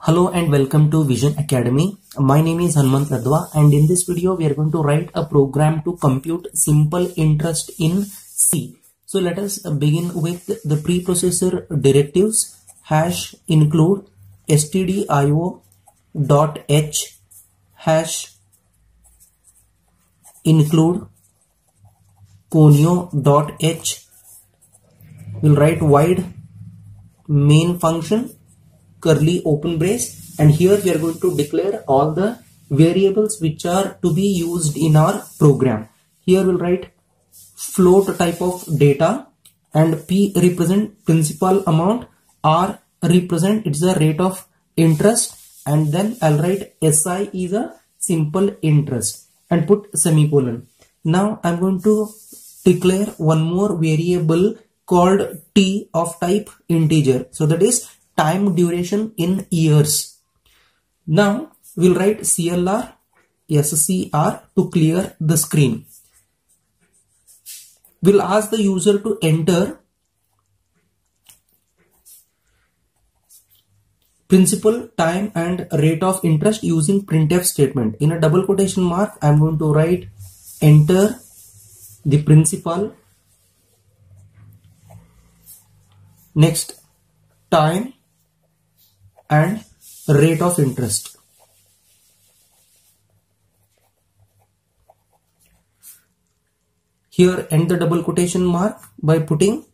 Hello and welcome to Vision Academy. My name is Hanmant Ladwa and in this video we are going to write a program to compute simple interest in C. So let us begin with the preprocessor directives. Hash include stdio.h hash include conio.h. We'll write void main function curly open brace, and here we are going to declare all the variables which are to be used in our program. Here we'll write float type of data, and P represent principal amount, R represent it's the rate of interest, and then I'll write SI is a simple interest and put semicolon. Now I'm going to declare one more variable called T of type integer. So that is time duration in years. Now we'll write CLR SCR to clear the screen. We'll ask the user to enter principal, time and rate of interest using printf statement. In a double quotation mark, I'm going to write enter the principal, next time and rate of interest. Here end the double quotation mark by putting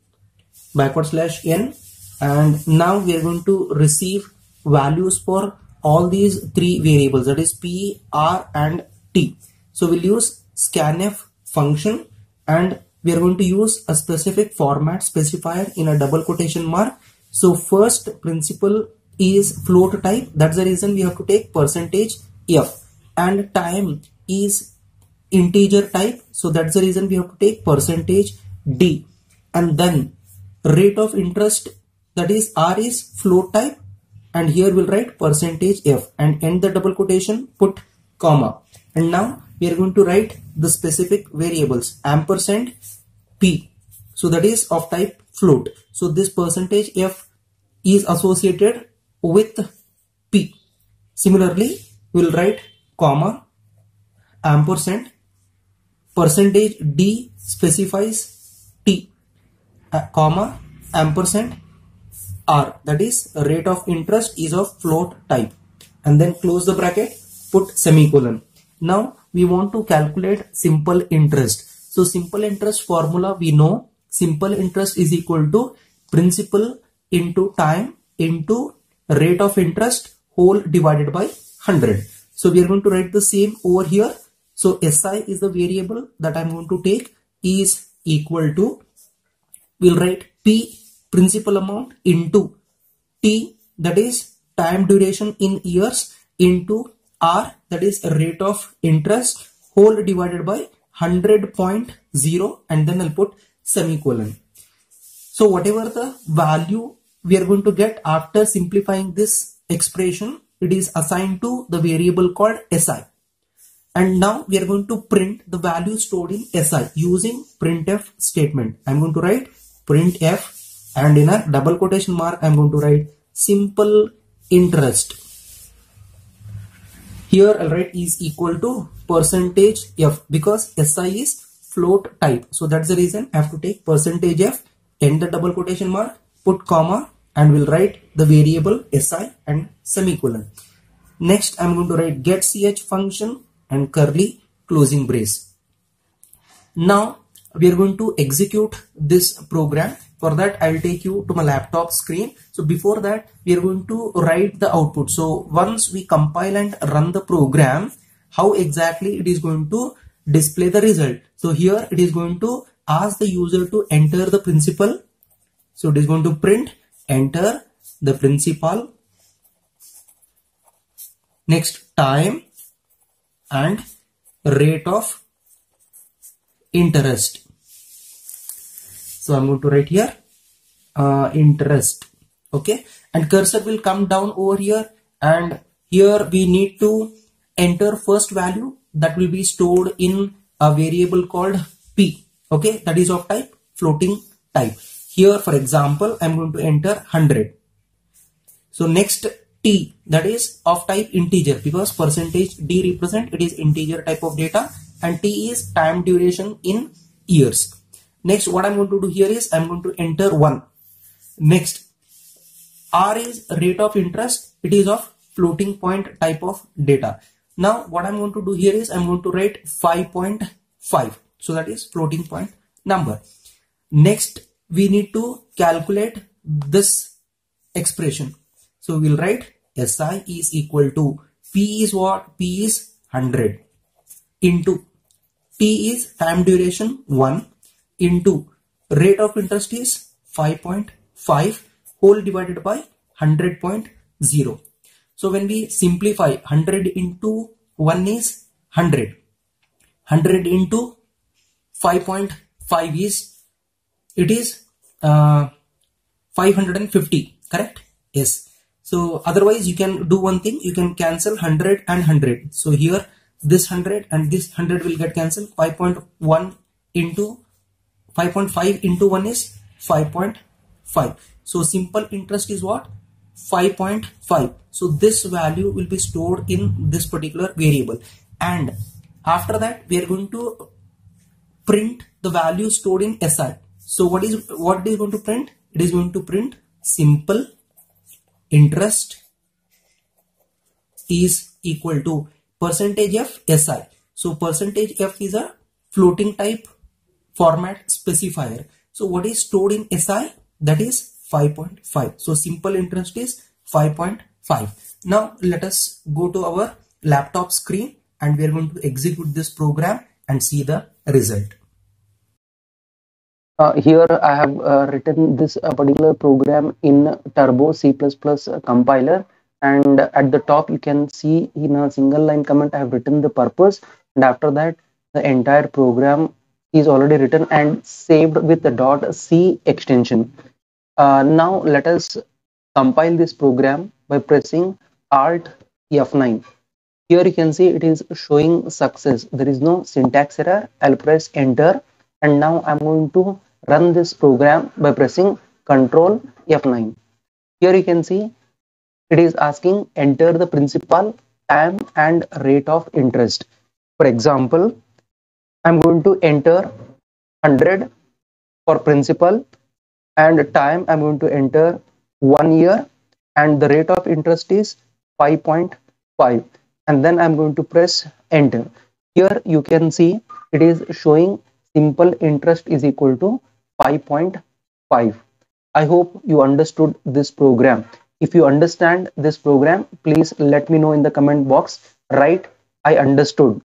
/n, and now we are going to receive values for all these three variables, that is P, R and T. So we'll use scanf function and we are going to use a specific format specifier in a double quotation mark. So first principal is float type, that's the reason we have to take %f, and time is integer type, so that's the reason we have to take %d, and then rate of interest, that is R is float type, and here we'll write %f and end the double quotation, put comma, and now we are going to write the specific variables ampersand P, so that is of type float, so this %f is associated with P. Similarly, we will write comma ampersand %d specifies T, comma ampersand R, that is rate of interest is of float type, and then close the bracket, put semicolon. Now we want to calculate simple interest. So simple interest formula we know, simple interest is equal to principal into time into rate of interest whole divided by 100. So we are going to write the same over here. So SI is the variable that I'm going to take, is equal to, we'll write P principal amount into T, that is time duration in years, into R, that is rate of interest whole divided by 100.0, and then I'll put semicolon. So whatever the value we are going to get after simplifying this expression, it is assigned to the variable called SI. And now we are going to print the value stored in SI using printf statement. I'm going to write printf, and in a double quotation mark I'm going to write simple interest. Here I'll write is equal to %f because SI is float type. So that's the reason I have to take %f, end the double quotation mark, put comma, and we'll write the variable SI and semicolon. Next I'm going to write getch function and curly closing brace. Now we are going to execute this program. For that I will take you to my laptop screen. So before that we are going to write the output. So once we compile and run the program, how exactly it is going to display the result. So here it is going to ask the user to enter the principal. So it is going to print enter the principal, next time and rate of interest. So I'm going to write here interest, okay, and cursor will come down over here, and here we need to enter first value that will be stored in a variable called P, okay, that is of type floating type. Here for example I'm going to enter 100. So next T, that is of type integer, because percentage D represent it is integer type of data, and T is time duration in years. Next, what I'm going to do here is I'm going to enter 1. Next, R is rate of interest, it is of floating point type of data. Now what I'm going to do here is I'm going to write 5.5, so that is floating point number. Next, we need to calculate this expression, so we'll write SI is equal to P is what? P is 100 into T is time duration 1 into rate of interest is 5.5 whole divided by 100.0. So when we simplify, 100 into 1 is 100. 100 into 5.5 is, it is 550, correct? Yes. So otherwise you can do one thing, you can cancel 100 and 100. So here this 100 and this 100 will get cancelled. 5.1 into 5.5 into 1 is 5.5. So simple interest is what? 5.5. So this value will be stored in this particular variable, and after that we are going to print the value stored in SI. So what it is going to print? It is going to print simple interest is equal to percentage F SI. So percentage F is a floating type format specifier. So what is stored in SI? That is 5.5. So simple interest is 5.5. Now let us go to our laptop screen and we are going to execute this program and see the result. Here I have written this particular program in Turbo C++ compiler, and at the top you can see in a single line comment I have written the purpose, and after that the entire program is already written and saved with the .c extension. Now let us compile this program by pressing Alt F9. Here you can see it is showing success. There is no syntax error. I'll press enter, and now I'm going to run this program by pressing Ctrl F9. Here you can see it is asking enter the principal, time and rate of interest. For example, I'm going to enter 100 for principal, and time I'm going to enter 1 year, and the rate of interest is 5.5, and then I'm going to press enter. Here you can see it is showing simple interest is equal to 5.5. I hope you understood this program. If you understand this program, please let me know in the comment box. Write I understood.